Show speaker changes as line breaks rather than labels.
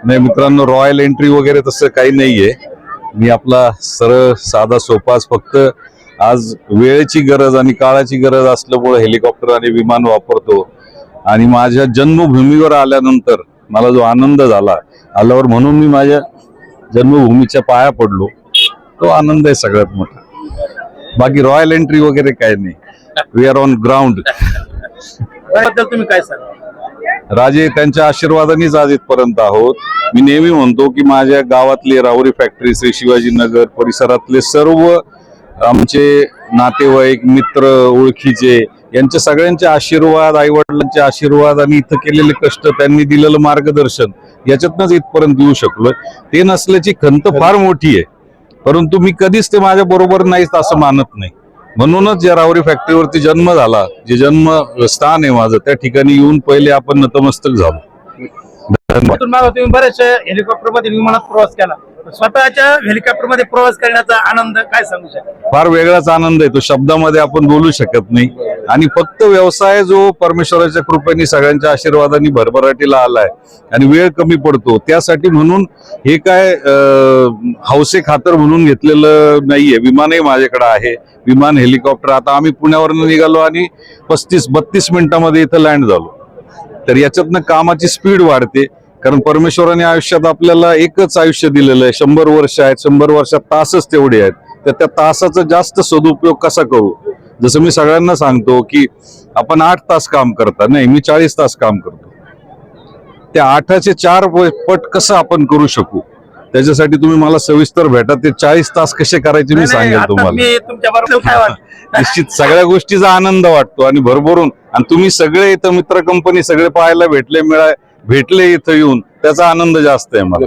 नाही मित्रांनो, royal entry वगैरे तसं काही नाहीये. मी आपला सरळ साधा सोपाच, फक्त आज वेळेची गरज आणि काळाची गरज असल्यामुळे हेलिकॉप्टर आणि विमान वापरतो. आणि माझ्या जन्मभूमीवर आल्यानंतर मला जो आनंद झाला आल्यावर, म्हणून मी माझ्या जन्मभूमीच्या पाया पडलो, तो आनंद आहे सगळ्यात मोठा. बाकी रॉयल एंट्री वगैरे काही नाही. We are on ground.
तुम्ही काय सांगा?
राजे त्यांच्या आशीर्वादानेच आज इथपर्यंत आहोत. मी नेहमी म्हणतो की माझ्या गावातले राहुरी फॅक्टरी, श्री शिवाजीनगर परिसरातले सर्व आमचे नातेवाईक, मित्र, ओळखीचे, यांच्या सगळ्यांचे आशीर्वाद, आईवडिलांचे आशीर्वाद आणि इथं केलेले कष्ट, त्यांनी दिलेलं मार्गदर्शन, याच्यातनंच इथपर्यंत येऊ शकलोय. ते नसल्याची खंत फार मोठी आहे, परंतु मी कधीच ते माझ्या बरोबर नाहीत असं मानत नाही. म्हणूनच या राहुरी फॅक्टरीवरती जन्म झाला, जे जन्म स्थान आहे माझं, त्या ठिकाणी येऊन पहिले आपण नतमस्तक झालो.
तुम्ही बरेच हेलिकॉप्टर मध्ये, विमानात प्रवास केला, स्वतःच्या हेलिकॉप्टर मध्ये प्रवास करण्याचा आनंद काय सांगू शकता?
फार वेगळाच आनंद आहे, तो शब्दामध्ये आपण बोलू शकत नाही. आणि फक्त व्यवसाय जो परमेश्वराच्या कृपेने, सगळ्यांच्या आशीर्वादाने भरभराटीला आलाय आणि वेळ कमी पडतो, त्यासाठी म्हणून हे काय हौसे खातर म्हणून घेतलेलं नाहीये. विमानही माझ्याकडे आहे, विमान, हेलिकॉप्टर. आता आम्ही पुण्यावरून निघालो आणि 35-32 मिनिटांमध्ये इथं लँड झालो. तर याच्यातनं कामाची स्पीड वाढते, कारण परमेश्वराने आयुष्यात आपल्याला एकच आयुष्य दिलेलं आहे. 100 वर्ष आहेत, 100 वर्षात तासच तेवढे आहेत. तर त्या तासाचा जास्त सदुपयोग कसा करू? जसं मी सगळ्यांना सांगतो की आपण 8 तास काम करता, नाही, मी 40 तास काम करतो. त्या 8चे 4 पट कसं आपण करू शकू, त्याच्यासाठी तुम्ही मला सविस्तर भेटा. ते 40 तास कसे करायचे मी सांगेल तुम्हाला. निश्चित सगळ्या गोष्टीचा आनंद वाटतो आणि भरभरून. आणि तुम्ही सगळे इथं मित्र कंपनी सगळे पाहायला भेटले इथं येऊन, त्याचा आनंद जास्त आहे मला.